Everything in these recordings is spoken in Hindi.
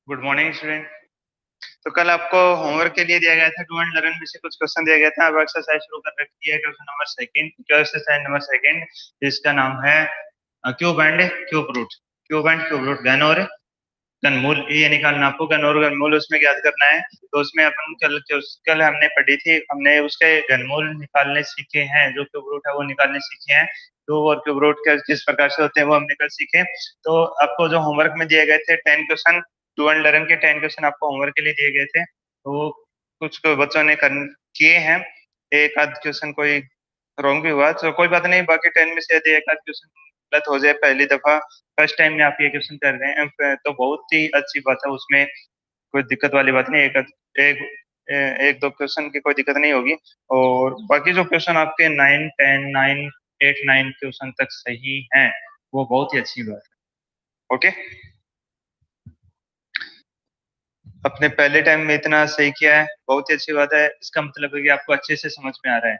Good morning student. तो कल आपको होमवर्क के लिए दिया गया था, डू एंड लर्न में से कुछ क्वेश्चन दिया गया था। अब एक्सरसाइज शुरू कर रखी है, question number second, exercise number second, जिसका नाम है cube and cube root. Cube and cube root, घन और घनमूल, ये निकालना आपको। घन और घनमूल उसमें ज्ञात करना है। तो उसमें अपन कल हमने पढ़ी थी, हमने उसके घनमूल निकालने सीखे हैं, जो क्यूब रूट है वो निकालने सीखे हैं। क्यूब और क्यूब रूट किस प्रकार से होते हैं वो हमने कल सीखे। तो आपको जो होमवर्क में दिए गए थे 10 क्वेश्चन, टू एंड लर्न के 10 क्वेश्चन आपको होमवर्क के लिए दिए गए थे। तो कुछ बच्चों ने किए हैं, एक आध क्वेश्चन कोई रॉन्ग भी हुआ तो कोई बात नहीं, बाकी 10 में से यदि एक आध क्वेश्चन गलत हो जाए पहली दफा, फर्स्ट टाइम में आप ये क्वेश्चन कर रहे हैं, तो बहुत ही अच्छी बात है, उसमें कोई दिक्कत वाली बात नहीं। एक एक दो क्वेश्चन की कोई दिक्कत नहीं होगी। और बाकी जो क्वेश्चन आपके 9 10 9 8 9 क्वेश्चन तक सही हैं, वो बहुत ही अच्छी बात है। ओके, अपने पहले टाइम में इतना सही किया है, बहुत ही अच्छी बात है। इसका मतलब है कि आपको अच्छे से समझ में आ रहा है।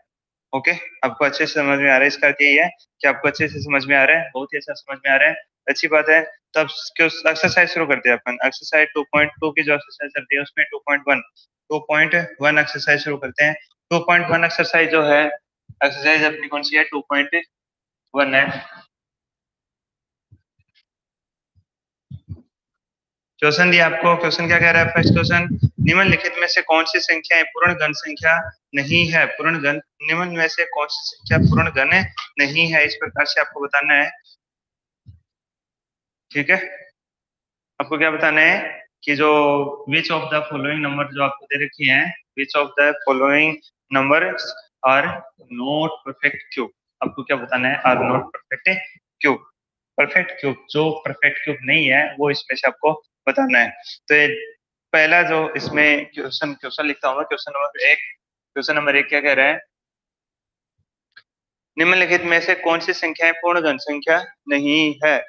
ओके, आपको अच्छे से समझ में आ रहा है, इसका अर्थ यही है कि आपको अच्छे से समझ में आ रहा है, बहुत ही अच्छा समझ में आ रहा है, अच्छी बात है। तब एक्सरसाइज शुरू करते हैं अपन। एक्सरसाइज 2.2 की जो एक्सरसाइज चलती है उसमें 2.1 एक्सरसाइज शुरू करते हैं। 2.1 एक्सरसाइज जो है, एक्सरसाइज अपनी कौन सी है, 2.1 है। क्वेश्चन दिया आपको, क्वेश्चन क्या कह रहा है? फर्स्ट क्वेश्चन, निम्नलिखित में से कौन सी संख्याएं पूर्ण घन संख्या नहीं है? पूर्ण घन, निम्न में से कौन सी संख्या पूर्ण घन नहीं है, इस प्रकार से आपको बताना है। ठीक है, आपको क्या बताना है कि जो which of the following number जो आपको दे रखी है, which of the following number are not perfect cube. आपको क्या बताना है? Are not perfect cube. Perfect cube, जो परफेक्ट क्यूब नहीं है वो इसमें से आपको बताना है। तो ये पहला जो इसमें क्वेश्चन क्वेश्चन लिखता हूँ, क्वेश्चन नंबर एक क्या कह रहा है? निम्नलिखित में से कौन सी संख्याएं पूर्ण घन संख्या नहीं है?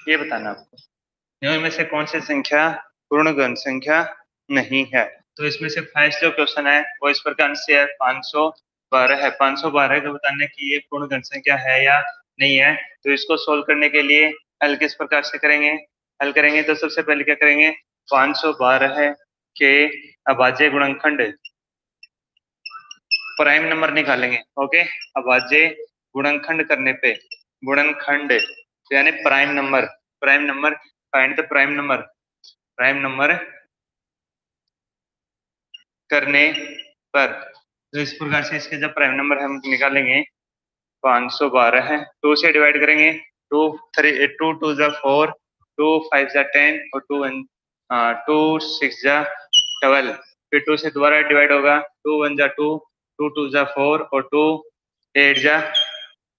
ये बताना आपको, निम्न में से कौन सी संख्या पूर्ण घन संख्या नहीं है। तो इसमें से फर्स्ट जो क्वेश्चन है वो इस प्रकार से है, 512 है। 512 का बताना है कि ये पूर्ण घन संख्या है या नहीं है। तो इसको सोल्व करने के लिए हल किस प्रकार से करेंगे? हल करेंगे तो सबसे पहले क्या करेंगे, 512 के अभाज्य गुणनखंड प्राइम नंबर निकालेंगे। ओके, अभाज्य गुणनखंड करने पे, गुणनखंड यानी prime number, prime number, find the prime number, prime number करने पर, तो इस प्रकार से इसके जब प्राइम नंबर हम निकालेंगे, 512 है, 2 से डिवाइड करेंगे, 2 2 2 5 10 और 2 6 12, फिर 2 से दोबारा डिवाइड होगा, 2 1 2, 2 2 4 और 2 8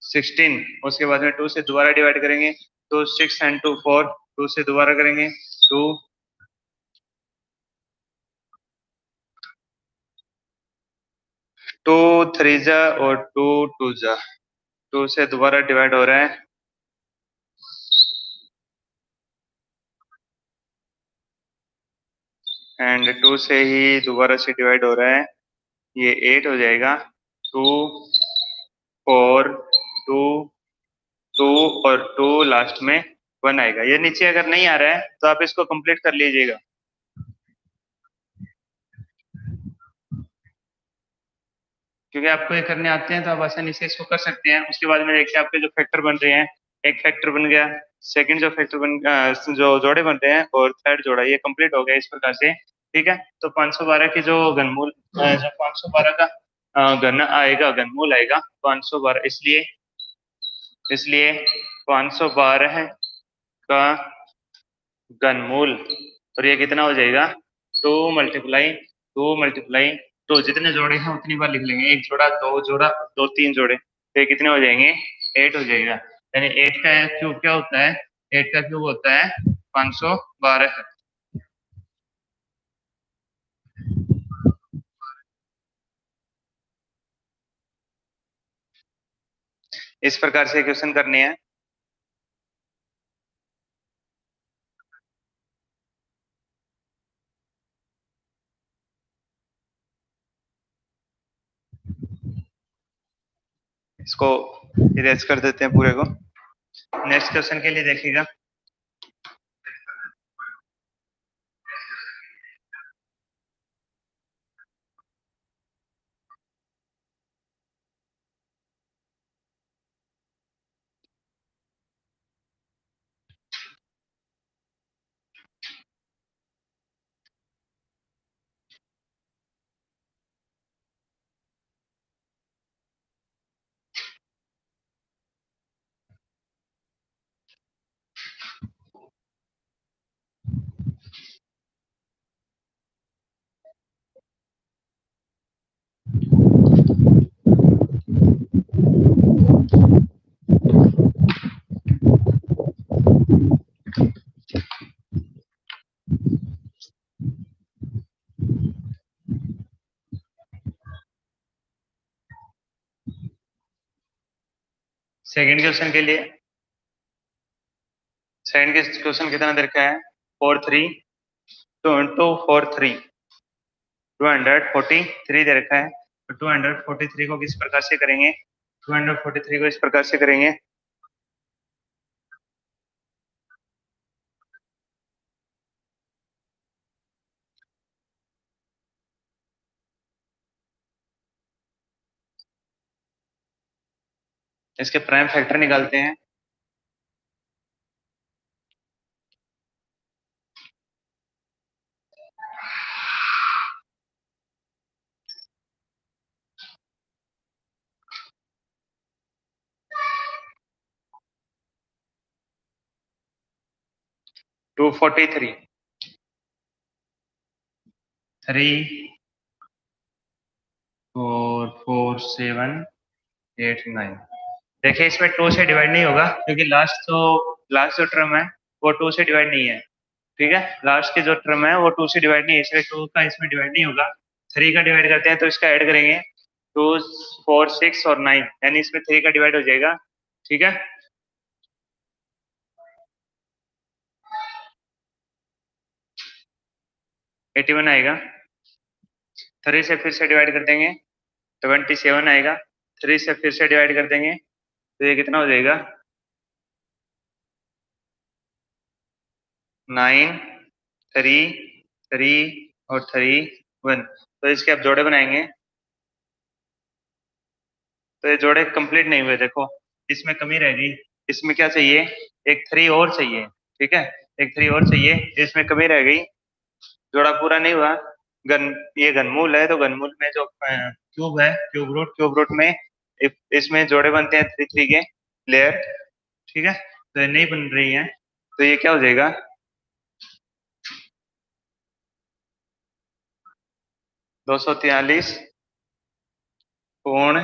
16। उसके बाद में 2 से दोबारा डिवाइड करेंगे, तो 6 एंड 2 4, 2 से दोबारा करेंगे, 2 2 3 और 2 2 2 से दोबारा डिवाइड हो रहा है, एंड 2 से ही दोबारा से डिवाइड हो रहा है, ये 8 हो जाएगा। 2 4 2 2 और 2 लास्ट में 1 आएगा। ये नीचे अगर नहीं आ रहा है तो आप इसको कंप्लीट कर लीजिएगा। क्योंकि आपको ये करने आते हैं तो आप आसानी से इसको कर सकते हैं। उसके बाद में देखिए आपके जो फैक्टर बन रहे हैं, एक फैक्टर बन गया, सेकंड जो फैक्टर जो जोड़े बन रहे हैं, और थर्ड जोड़ा ये कंप्लीट हो गया इस प्रकार से। ठीक है, तो 512 की जो घनमूल जो 512 का घन आएगा, घनमूल आएगा 512, इसलिए इसलिए 512 का घनमूल, और ये कितना हो जाएगा, 2 जितने जोड़े हैं उतनी बार लिख लेंगे, एक जोड़ा, दो जोड़ा, दो, तीन जोड़े, तो ये कितने हो जाएंगे, 8 हो जाएगा। यानी 8 का क्यूब क्या होता है? 8 का क्यूब होता है 512। इस प्रकार से क्वेश्चन करने हैं। इसको इरेज कर देते हैं पूरे को। नेक्स्ट क्वेश्चन के लिए देखिएगा। सेकंड क्वेश्चन के लिए, सेकंड क्वेश्चन कितना देर का है? 4 3 2 4 3 243 दे रखा है। तो 243 को किस प्रकार से करेंगे? 243 को इस प्रकार से करेंगे। इसके प्राइम फैक्टर निकालते हैं। टू 43 3 4 4 7 8 9। देखिए इसमें 2 से डिवाइड नहीं होगा क्योंकि लास्ट जो टर्म है वो 2 से डिवाइड नहीं है। ठीक है, लास्ट की जो टर्म है वो 2 से डिवाइड नहीं है, इसलिए 2 का इसमें डिवाइड नहीं होगा। 3 का डिवाइड करते हैं तो इसका ऐड करेंगे। 2 4 6 और 9, यानी इसमें 3 का डिवाइड हो जाएगा। ठीक है, 81 आएगा। 3 से फिर से डिवाइड कर देंगे, 27 आएगा। 3 से फिर से डिवाइड कर देंगे तो ये कितना हो जाएगा? 9 3 3 और 3 1। तो इसके आप जोड़े बनाएंगे तो ये जोड़े कंप्लीट नहीं हुए। देखो इसमें कमी रह गई, इसमें क्या चाहिए? एक 3 और चाहिए। ठीक है, एक 3 और चाहिए, इसमें कमी रह गई, जोड़ा पूरा नहीं हुआ। ये घनमूल है तो घनमूल में जो क्यूब है, क्यूब रूट में इसमें जोड़े बनते हैं 3 3 के लेयर। ठीक है, तो ये नहीं बन रही है, तो ये क्या हो जाएगा? 243 पूर्ण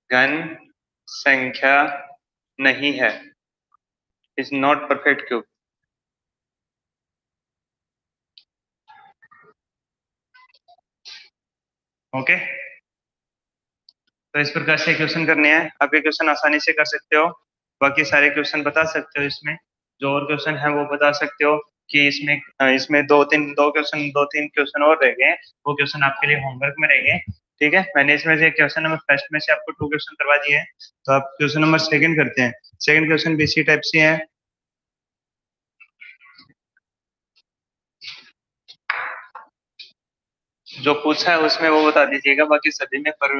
घन संख्या नहीं है, is not perfect cube. Okay, तो इस प्रकार से क्वेश्चन करने हैं। आप ये क्वेश्चन आसानी से कर सकते हो, बाकी सारे क्वेश्चन बता सकते हो। इसमें जो और क्वेश्चन है वो बता सकते हो कि इसमें दो तीन क्वेश्चन और रह गए, वो क्वेश्चन आपके लिए होमवर्क में रहेंगे। ठीक है, मैंने इसमें से क्वेश्चन नंबर फर्स्ट में से आपको 2 क्वेश्चन करवा दिए हैं, तो आप क्वेश्चन नंबर सेकंड करते हैं। सेकंड क्वेश्चन भी इसी टाइप से है। जो पूछा है उसमें वो बता दीजिएगा, बाकी सभी में पर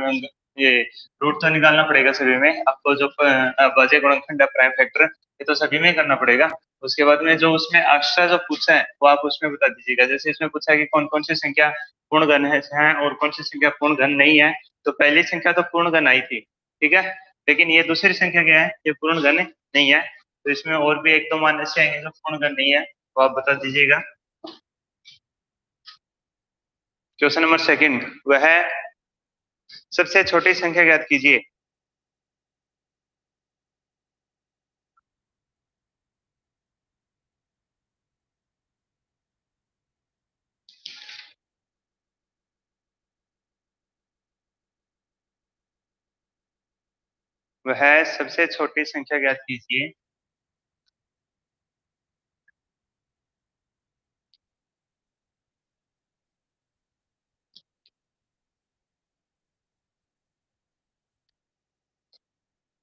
ये रूट तो निकालना पड़ेगा सभी में आपको। जो अभाज्य गुणनखंड है, प्राइम फैक्टर, ये तो सभी में करना पड़ेगा। उसके बाद में जो उसमें एक्स्ट्रा जो पूछा है वो आप उसमें बता दीजिएगा। जैसे इसमें पूछा है कि कौन कौन सी संख्या पूर्ण घन है और कौन सी संख्या पूर्ण घन नहीं है, तो पहली संख्या तो पूर्ण घन आई थी। ठीक है, लेकिन ये दूसरी संख्या क्या है? ये पूर्ण घन नहीं है। तो इसमें और भी एक दो मान ऐसे आएंगे जो पूर्ण घन नहीं है, तो आप बता दीजिएगा। क्वेश्चन नंबर सेकंड, वह सबसे छोटी संख्या ज्ञात कीजिए। वह सबसे छोटी संख्या ज्ञात कीजिए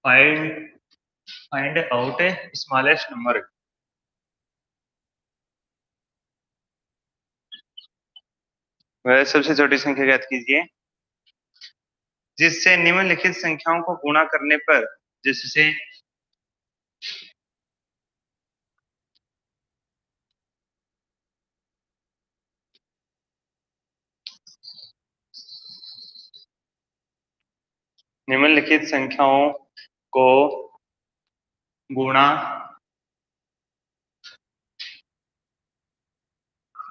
फाइंड फाइंड आउट ए स्मॉलेस्ट नंबर। वह सबसे छोटी संख्या ज्ञात कीजिए जिससे निम्नलिखित संख्याओं को गुणा करने पर जिससे निम्नलिखित संख्याओं को गुणा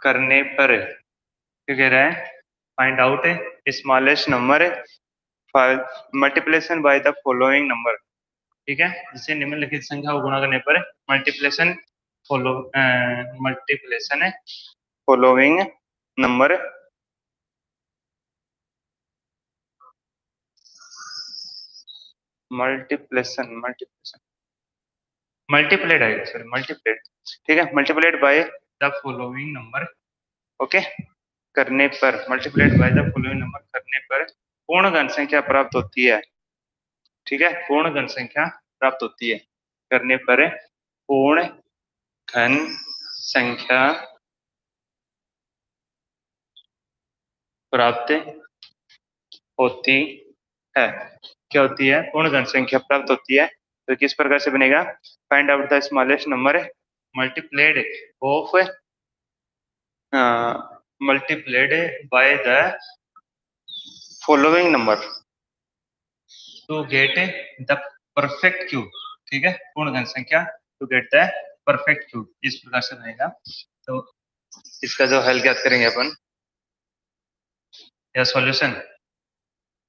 करने पर क्या कह रहा है, find out smallest number multiplication bye the following number. ठीक है, जिसे निम्नलिखित संख्या को गुणा करने पर मल्टीप्लिकेशन फॉलो मल्टीप्लिकेशन है फॉलोइंग नंबर मल्टीप्लिकेशन मल्टीप्लाइड आएगा, सॉरी मल्टीप्लाइड। ठीक है, multiplied by the following number. Okay, करने पर multiplied by the following number करने पर पूर्ण घन संख्या प्राप्त होती है। ठीक है, पूर्ण घन संख्या प्राप्त होती है करने पर पूर्ण घन संख्या प्राप्त होती है। क्या होती है, पूर्ण घन संख्या प्राप्त होती है। तो किस प्रकार से बनेगा, find out the smallest number multiplied of multiplied by the following number to get the perfect cube. ठीक है, पूर्ण घन संख्या to get the perfect cube, इस प्रकार से बनेगा। तो इसका जो हल ज्ञात करेंगे अपन या सॉल्यूशन।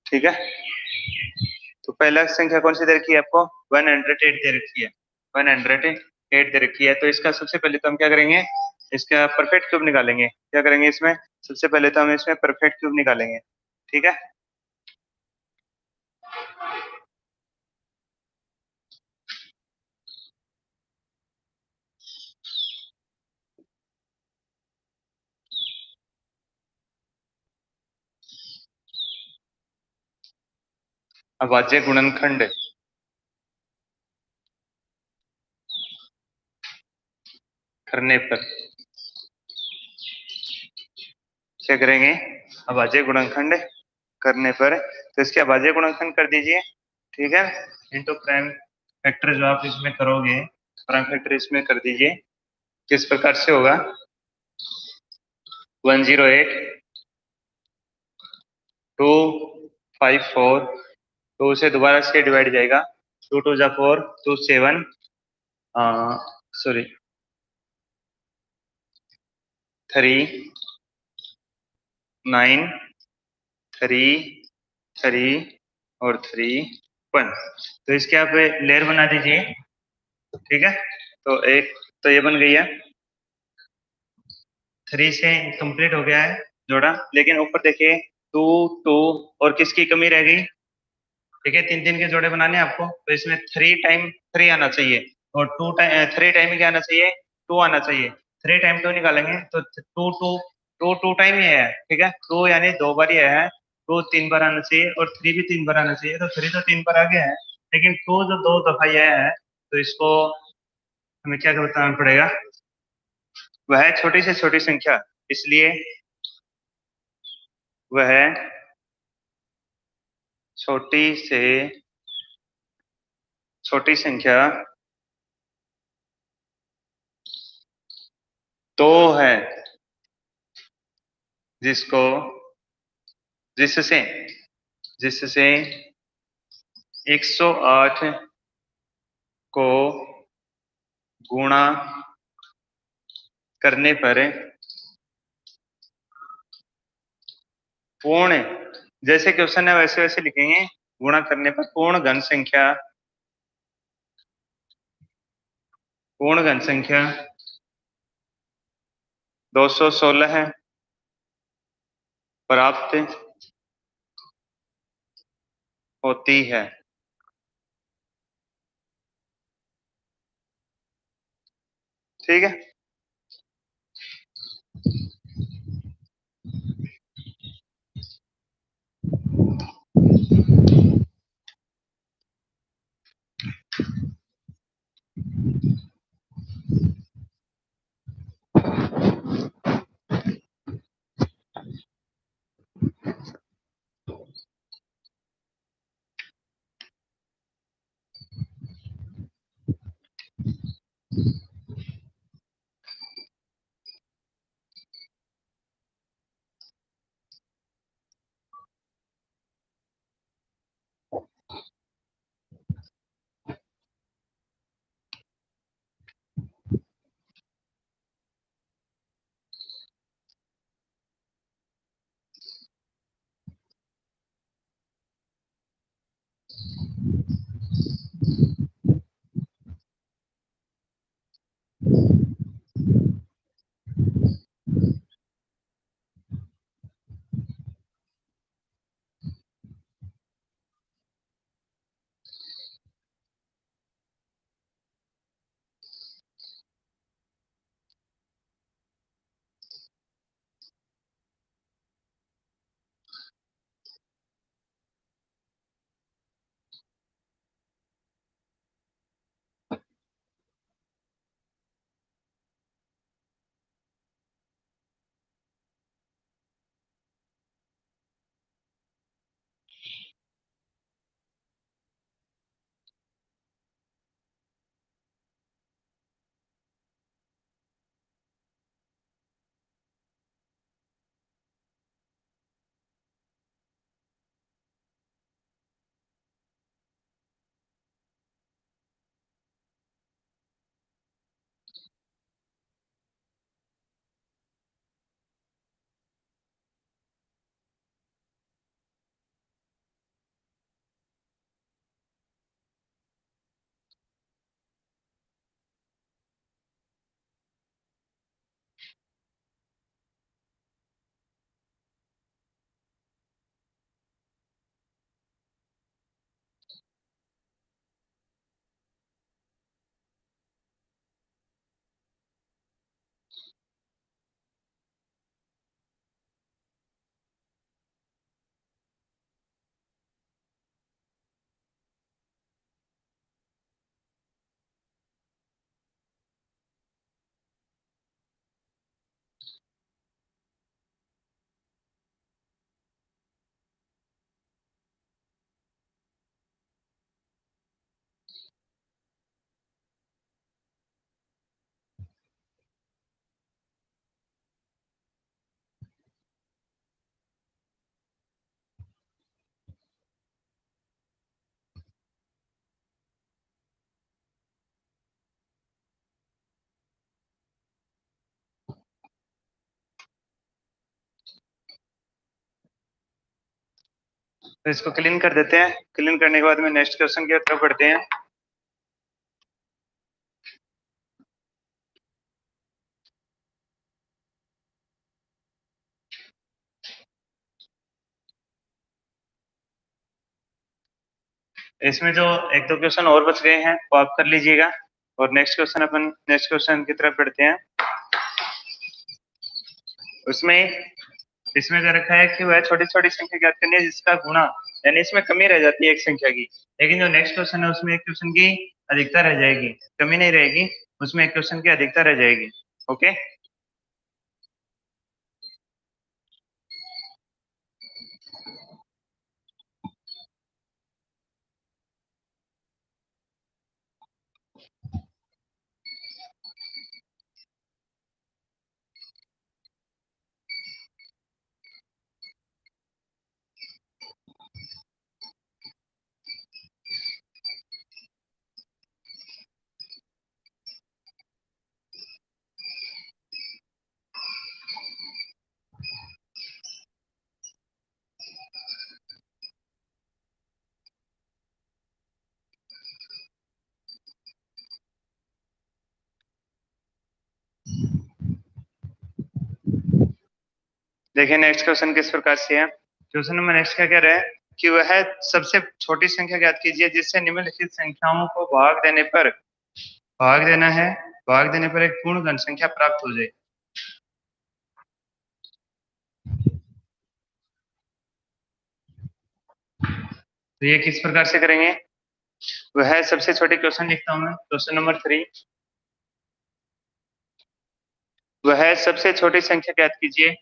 ठीक है, तो पहला संख्या कौन सी दे रखी है आपको, 108 दे रखी है, 108 दे रखी है। तो इसका सबसे पहले तो हम क्या करेंगे, इसका परफेक्ट क्यूब निकालेंगे। क्या करेंगे इसमें, सबसे पहले तो हम इसमें परफेक्ट क्यूब निकालेंगे। ठीक है, अभाज्य गुणनखंड करने पर क्या करेंगे, अभाज्य गुणनखंड करने पर, तो इसके अभाज्य गुणनखंड कर दीजिए। ठीक है, इंटू प्राइम फैक्टर जो आप इसमें करोगे, प्राइम फैक्टर इसमें कर दीजिए। किस प्रकार से होगा, 108 254, तो उसे दोबारा से डिवाइड जाएगा, 2 2 जा 4, 2 7, सॉरी 3 9 3 3 और 3 1। तो इसके आप लेयर बना दीजिए। ठीक है, तो एक तो ये बन गई है, 3 से कंप्लीट हो गया है जोड़ा, लेकिन ऊपर देखिए 2 2 और किसकी कमी रह गई। ठीक है, 3 3 के जोड़े बनाने हैं आपको, तो इसमें 3 टाइम 3 आना चाहिए और 3 टाइम क्या आना चाहिए, 2 आना चाहिए। 3 टाइम 2 निकालेंगे तो 2 2 2 2 टाइम ही है। ठीक है, 2 यानी 2 बार ही है, 2 3 बार आना चाहिए और 3 भी 3 बार आना चाहिए, तो 3 तो 3 बार आ गया है, लेकिन 2 जो 2 दफा ये है, तो इसको हमें क्या बताना पड़ेगा, वह छोटी से छोटी संख्या, इसलिए वह छोटी से छोटी संख्या तो है जिसको जिससे जिससे 108 को गुणा करने पर पूर्ण, जैसे क्वेश्चन है वैसे वैसे लिखेंगे, गुणा करने पर पूर्ण घन संख्या 216 है प्राप्त होती है। ठीक है। तो इसको क्लीन कर देते हैं। क्लीन करने के बाद में नेक्स्ट क्वेश्चन की तरफ बढ़ते हैं। इसमें जो एक दो क्वेश्चन और बच गए हैं वो आप कर लीजिएगा, और नेक्स्ट क्वेश्चन की तरफ बढ़ते हैं। उसमें इसमें दे रखा है कि वह छोटी छोटी संख्या ज्ञात करनी है जिसका गुणा, यानी इसमें कमी रह जाती है एक संख्या की, लेकिन जो नेक्स्ट क्वेश्चन है उसमें एक क्वेश्चन की अधिकता रह जाएगी, कमी नहीं रहेगी, उसमें एक क्वेश्चन की अधिकता रह जाएगी। ओके, देखिए नेक्स्ट क्वेश्चन किस प्रकार से है। क्वेश्चन नंबर नेक्स्ट क्या कह रहा है कि वह सबसे छोटी संख्या ज्ञात कीजिए जिससे निम्नलिखित संख्याओं को भाग देने पर भाग देना है भाग देने पर एक पूर्ण घन संख्या प्राप्त हो जाए। तो ये किस प्रकार से करेंगे, वह सबसे छोटे क्वेश्चन लिखता हूं मैं, क्वेश्चन नंबर 3। वह सबसे छोटी संख्या ज्ञात कीजिए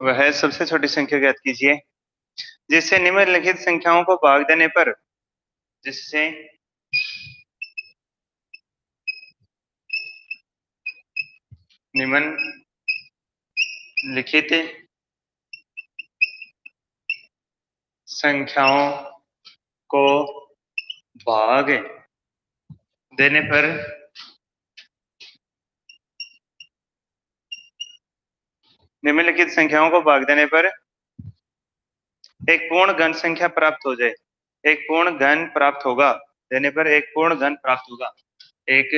वह सबसे छोटी संख्या ज्ञात कीजिए जिससे निम्नलिखित संख्याओं को भाग देने पर, जिससे निम्नलिखित संख्याओं को भाग देने पर निम्नलिखित संख्याओं को भाग देने पर एक पूर्ण घन संख्या प्राप्त हो जाए। एक पूर्ण घन प्राप्त होगा, देने पर एक पूर्ण घन प्राप्त होगा, एक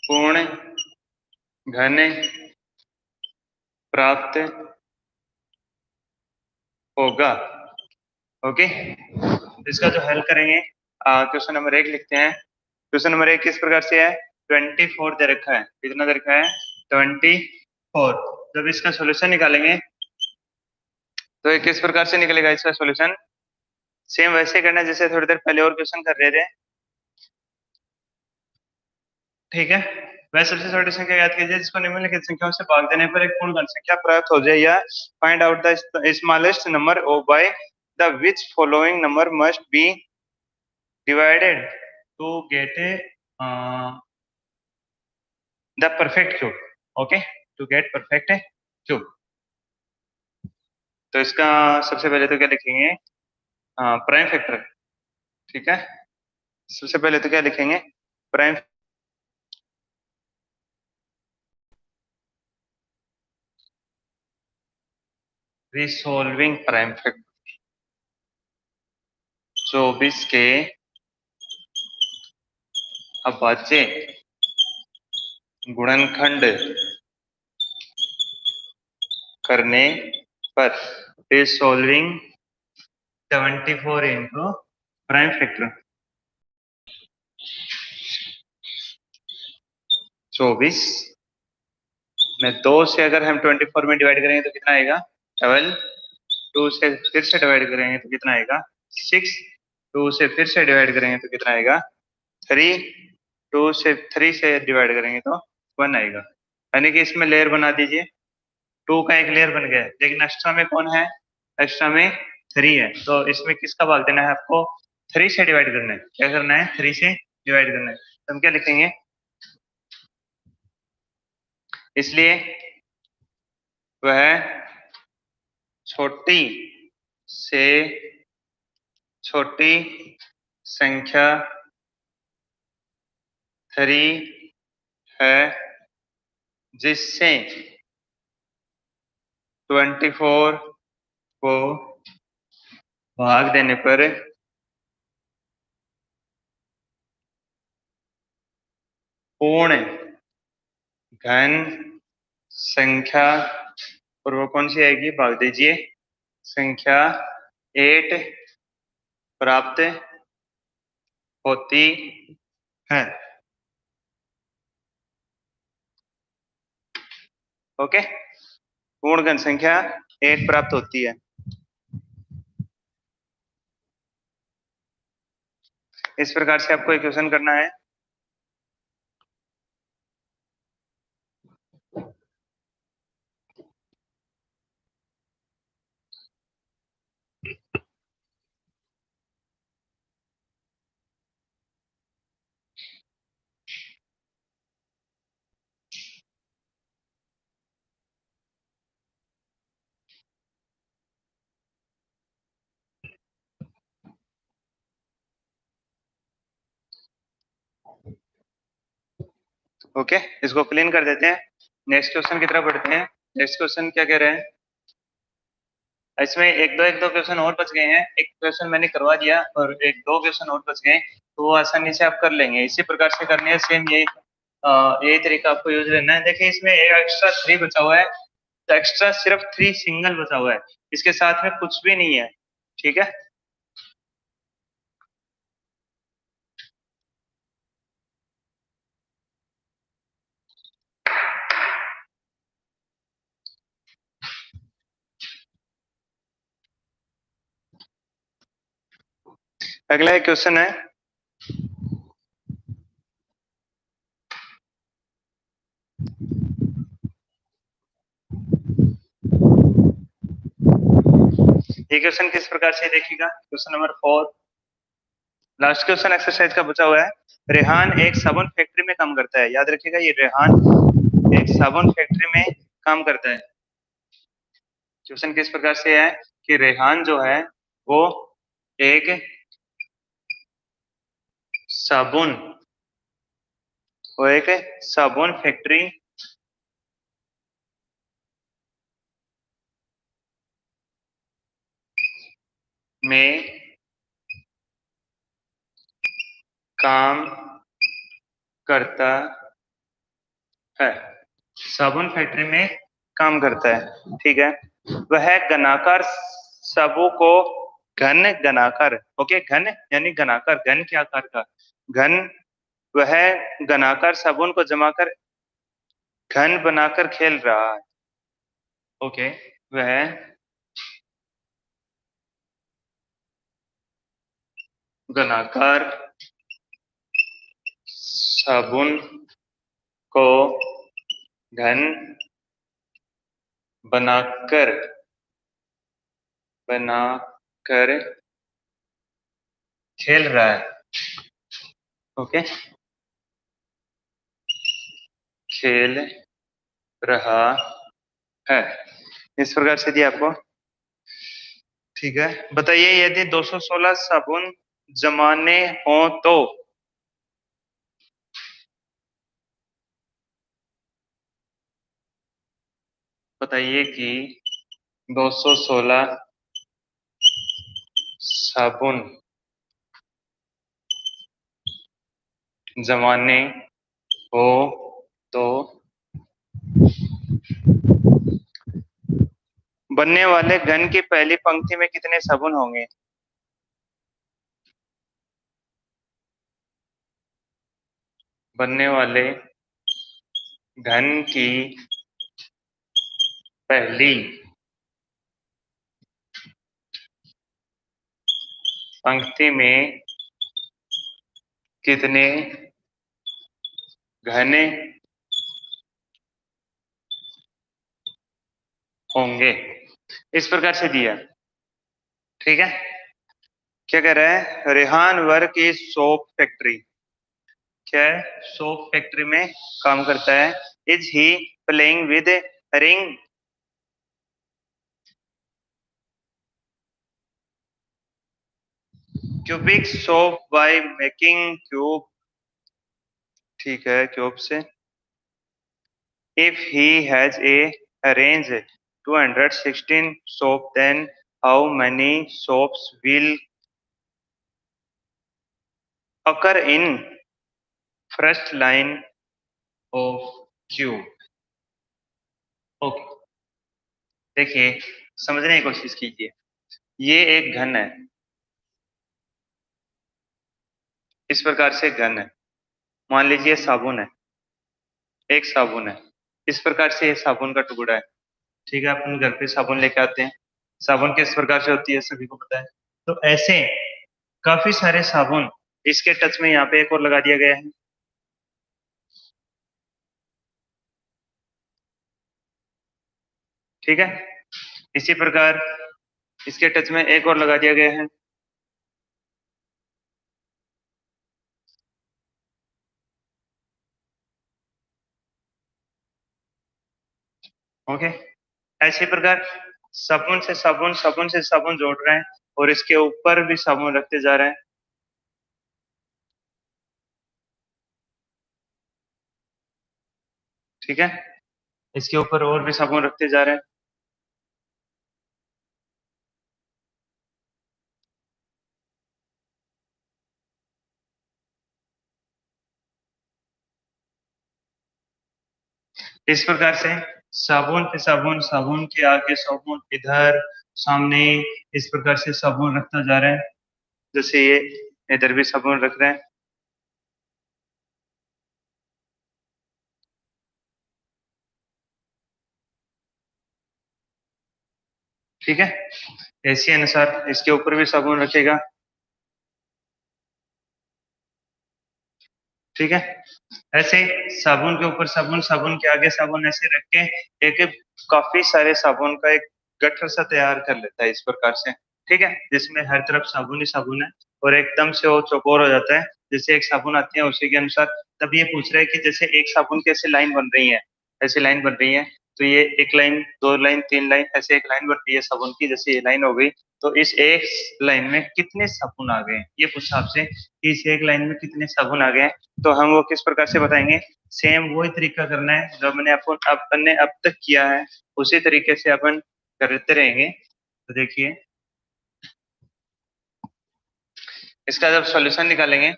पूर्ण घन प्राप्त होगा। ओके, इसका जो हल करेंगे, क्वेश्चन नंबर 1 लिखते हैं। क्वेश्चन नंबर 1 किस प्रकार से है, 24 दे रखा है। कितना दे रखा है, 24। जब इसका सॉल्यूशन निकालेंगे तो ये किस प्रकार से निकलेगा इसका सॉल्यूशन, सेम वैसे करना जैसे थोड़ी देर पहले और क्वेश्चन कर रहे थे। ठीक है, वह सबसे छोटी संख्या याद कीजिए जिसको निम्नलिखित संख्याओं से भाग देने पर एक पूर्ण घन संख्या प्राप्त हो जाए, या find out the smallest number और by the which following number must be divided to get the perfect cube. Okay, to get perfect cube. तो इसका सबसे पहले तो क्या लिखेंगे, प्राइम फैक्टर। ठीक है, सबसे पहले तो क्या लिखेंगे, प्राइम रिसोल्विंग प्राइम फैक्टर 24 के अभाज्य गुणनखंड करने पर रिसोल्विंग 74 इंटू प्राइम फैक्टर 24 में 2 से अगर हम 24 में डिवाइड करेंगे तो कितना आएगा 12। 2 से फिर से डिवाइड करेंगे तो कितना आएगा 6। 2 से फिर से डिवाइड करेंगे तो कितना आएगा 3। 2 से 3 से डिवाइड करेंगे तो 1 आएगा। यानी कि इसमें लेयर बना दीजिए, 2 का एक लेयर बन गया है, लेकिन एक्स्ट्रा में कौन है, एक्स्ट्रा में 3 है। तो इसमें किसका भाग देना है आपको, 3 से डिवाइड करना है। क्या करना है, 3 से डिवाइड करना है। तो हम क्या लिखेंगे, इसलिए वह छोटी से छोटी संख्या 3 है जिससे 24 को भाग देने पर पूर्ण घन संख्या, और वो कौन सी आएगी, भाग दीजिए, संख्या 8 प्राप्त होती है। ओके, पूर्ण घन संख्या 8 प्राप्त होती है। इस प्रकार से आपको इक्वेशन करना है। ओके, इसको क्लीन कर देते हैं। नेक्स्ट क्वेश्चन की तरफ बढ़ते हैं। नेक्स्ट क्वेश्चन क्या कह रहे हैं, इसमें एक दो क्वेश्चन और बच गए हैं, एक क्वेश्चन मैंने करवा दिया और एक दो क्वेश्चन और बच गए, तो वो आसानी से आप कर लेंगे। इसी प्रकार से करनी है, सेम यही तरीका आपको यूज करना है। देखिए इसमें एक एक्स्ट्रा 3 बचा हुआ है, तो एक्स्ट्रा सिर्फ 3 सिंगल बचा हुआ है, इसके साथ में कुछ भी नहीं है। ठीक है, अगला एक क्वेश्चन है, ये क्वेश्चन किस प्रकार से देखिएगा, question number 4, last question exercise का बचा हुआ है। रेहान एक साबुन फैक्ट्री में काम करता है, याद रखिएगा ये रेहान एक साबुन फैक्ट्री में काम करता है। क्वेश्चन किस प्रकार से है कि रेहान जो है वो एक साबुन वो एक साबुन फैक्ट्री में काम करता है, साबुन फैक्ट्री में काम करता है। ठीक है, वह घनाकार साबु को घन घनाकार, ओके, घन यानी घनाकार, घन के आकार का घन, वह घनाकार साबुन को जमाकर घन बनाकर खेल रहा है। ओके, वह घनाकार साबुन को घन बनाकर बनाकर खेल रहा है। ओके, खेल रहा है, इस प्रकार से दिया आपको। ठीक है, बताइए यदि 216 साबुन जमाने हो तो बताइए कि 216 साबुन जमाने हो तो बनने वाले घन की पहली पंक्ति में कितने साबुन होंगे? बनने वाले घन की पहली पंक्ति में कितने घने होंगे, इस प्रकार से दिया। ठीक है, क्या कह रहा है, रेहान वर्क की सोप फैक्ट्री, क्या है, सोप फैक्ट्री में काम करता है। Is he playing with ring cubic soap by making cube, ठीक है, क्यूब से। If he has a arrange 216 soap, then how many soaps will occur in first line of cube? Okay, देखिए समझने की कोशिश कीजिए, ये एक घन है, इस प्रकार से घन है। मान लीजिए साबुन है, एक साबुन है, इस प्रकार से ये साबुन का टुकड़ा है। ठीक है, अपन घर पे साबुन लेके आते हैं, साबुन किस प्रकार से होती है सभी को पता है। तो ऐसे काफी सारे साबुन इसके टच में यहाँ पे एक और लगा दिया गया है। ठीक है, इसी प्रकार इसके टच में एक और लगा दिया गया है। ओके, ऐसे प्रकार साबुन से साबुन, साबुन से साबुन जोड़ रहे हैं और इसके ऊपर भी साबुन रखते जा रहे हैं। ठीक है, इसके ऊपर और भी साबुन रखते जा रहे हैं। इस प्रकार से साबुन पे साबुन, साबुन के आगे साबुन, इधर सामने इस प्रकार से साबुन रखता जा रहा है। जैसे ये इधर भी साबुन रख रहे हैं। ठीक है, इसी अनुसार इसके ऊपर भी साबुन रखेगा। ठीक है, ऐसे साबुन के ऊपर साबुन, साबुन के आगे साबुन, ऐसे रख के एक एक काफी सारे साबुन का एक गठर सा तैयार कर लेता है इस प्रकार से। ठीक है, जिसमें हर तरफ साबुन ही साबुन है और एकदम से वो चौकोर हो जाता है। जैसे एक साबुन आती है उसी के अनुसार। तब ये पूछ रहा है कि जैसे एक साबुन की ऐसे लाइन बन रही है, ऐसे लाइन बन रही है, तो ये एक लाइन, दो लाइन, तीन लाइन, ऐसे एक लाइन बन रही है साबुन की, जैसे ये लाइन हो गई। तो इस एक लाइन में कितने साबुन आ गए, ये पूछा आपसे कि इस एक लाइन में कितने साबुन आ गए। तो हम वो किस प्रकार से बताएंगे, सेम वही तरीका करना है जो मैंने आपको अपन ने अब तक किया है, उसी तरीके से अपन करते रहेंगे। तो देखिए, इसका जब सॉल्यूशन निकालेंगे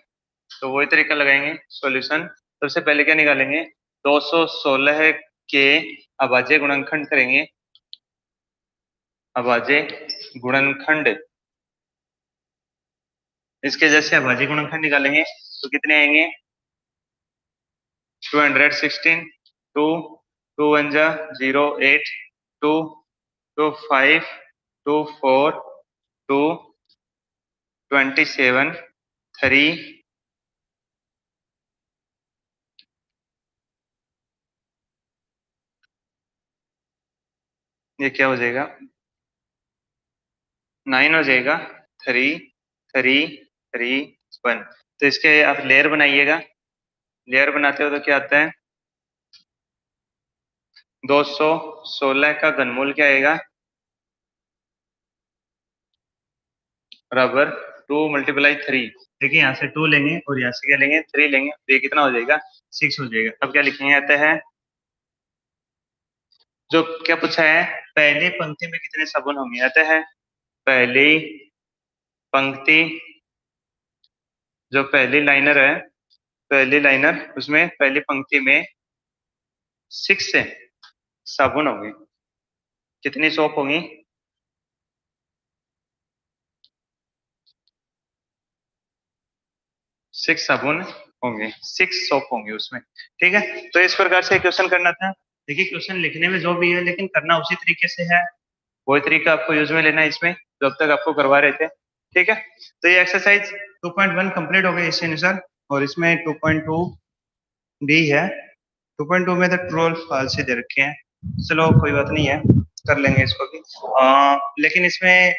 तो वही तरीका लगाएंगे। सॉल्यूशन सबसे पहले क्या निकालेंगे, 216 के अभाज्य गुणनखंड करेंगे। अभाज्य गुणनखंड, इसके जैसे अभाज्य गुणनखंड निकालेंगे तो कितने आएंगे, 216, टू, टू वन जा 0, 8, टू, टू 5, टू 4, टू 27, 3, ये क्या हो जाएगा, 9 हो जाएगा, 3, 3, 3, 1। तो इसके आप लेयर बनाइएगा। लेयर बनाते हो तो क्या आता है, 216 का घनमूल क्या आएगा, बराबर 2 × 3। देखिए यहाँ से 2 लेंगे और यहाँ से क्या लेंगे, 3 लेंगे, तो ये कितना हो जाएगा, 6 हो जाएगा। अब क्या लिखेंगे, आता है जो क्या पूछा है, पहली पंक्ति में कितने साबुन होंगे। आता है पहली पंक्ति, जो पहली लाइनर है, पहली लाइनर, उसमें पहली पंक्ति में 6 से साबुन होंगे। कितनी सोप होंगी, 6 साबुन होंगे, 6 सोप होंगे उसमें। ठीक है, तो इस प्रकार से क्वेश्चन करना था। देखिए क्वेश्चन लिखने में जो भी है, लेकिन करना उसी तरीके से है। वही तरीका आपको यूज में लेना है इसमें, जो अब तक आपको करवा रहे थे। ठीक है, तो ये एक्सरसाइज 2.1 कंप्लीट हो गई इसी अनुसार। और इसमें 2.2 डी है। 2.2 में तो ट्रू और फॉल्स ही दे रखे हैं। चलो कोई बात नहीं है, कर लेंगे इसको भी। लेकिन इसमें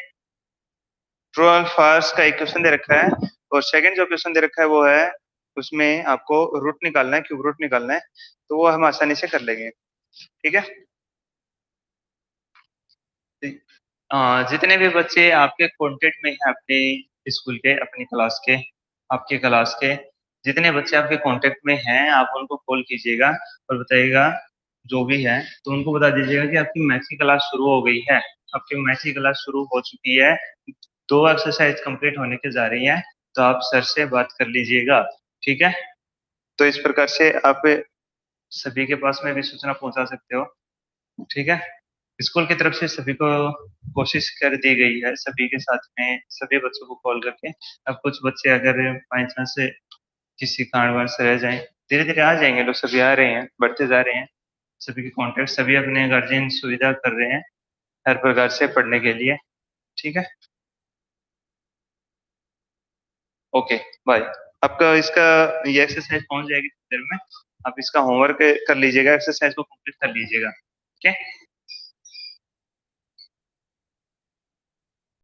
ट्रू और फॉल्स का एक क्वेश्चन दे रखा है, और सेकंड जो क्वेश्चन दे रखा है वो है, उसमें आपको रूट निकालना है, क्यूब रूट निकालना है। तो वो हम आसानी से कर लेंगे। ठीक है, जितने भी बच्चे आपके कांटेक्ट में हैं, अपने स्कूल के, अपनी क्लास के, आपके क्लास के जितने बच्चे आपके कांटेक्ट में हैं, आप उनको कॉल कीजिएगा और बताइएगा जो भी है। तो उनको बता दीजिएगा कि आपकी मैथ्स की क्लास शुरू हो गई है, आपकी मैथ्स की क्लास शुरू हो चुकी है, 2 एक्सरसाइज कंप्लीट होने के जा रही है, तो आप सर से बात कर लीजिएगा। ठीक है, तो इस प्रकार से आप सभी के पास में भी सूचना पहुंचा सकते हो। ठीक है, स्कूल की तरफ से सभी को कोशिश कर दी गई है, सभी के साथ में सभी बच्चों को कॉल करके। अब कुछ बच्चे अगर बाई चांस से किसी कारणवश रह जाएं, धीरे धीरे आ जाएंगे, लोग सभी आ रहे हैं, बढ़ते जा रहे हैं। सभी के कॉन्टेक्ट, सभी अपने गार्जियन सुविधा कर रहे हैं हर प्रकार से पढ़ने के लिए। ठीक है, ओके, बाय। आपका इसका ये एक्सरसाइज पहुंच जाएगी थोड़ी देर में। आप इसका होमवर्क कर लीजिएगा, एक्सरसाइज को कंप्लीट कर लीजिएगा। ठीक है।